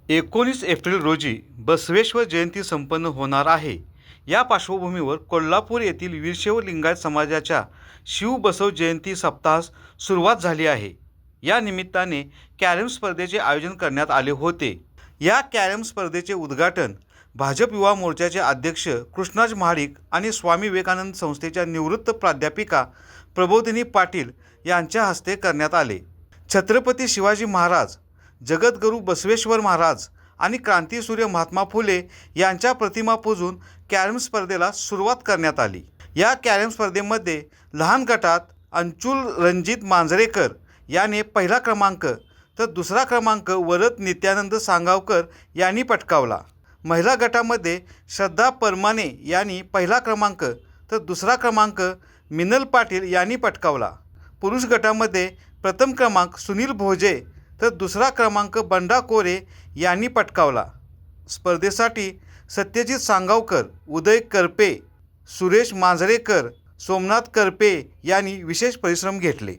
19 April रोजी बसवेश्वर जयंती संपन्न होणार आहे. या पार्श्वभूमीवर कोल्हापूर येथील वीरशैव लिंगायत समाजाच्या शिवबसव जयंती सप्ताहास सुरुवात झाली आहे. या निमित्ताने कॅरम स्पर्धेचे आयोजन करण्यात आले होते. या कॅरम स्पर्धेचे उद्घाटन भाजप युवा मोर्चाचे अध्यक्ष कृष्णाज महाडिक आणि स्वामी विवेकानंद संस्थेच्या निवृत्त प्राध्यापिका प्रबोधिनी पाटील यांच्या हस्ते करण्यात आले. छत्रपती शिवाजी महाराज, जगद्गुरू बसवेश्वर महाराज आणि क्रांतीसूर्य महात्मा फुले यांच्या प्रतिमा पूजून कॅरम स्पर्धेला सुरुवात करण्यात आली. या कॅरम स्पर्धेमध्ये लहान गटात अंचुल रणजित मांजरेकर याने पहिला क्रमांक तर दुसरा क्रमांक वरद नित्यानंद सांगावकर यांनी पटकावला. महिला गटामध्ये श्रद्धा परमाने यांनी पहिला क्रमांक तर दुसरा क्रमांक मिनल पाटील यांनी पटकावला. पुरुष गटामध्ये प्रथम क्रमांक सुनील भोजे तर दुसरा क्रमांक बंडा कोरे यांनी पटकावला. स्पर्धेसाठी सत्यजित सांगावकर, उदय करपे, सुरेश मांजरेकर, सोमनाथ करपे यांनी विशेष परिश्रम घेतले.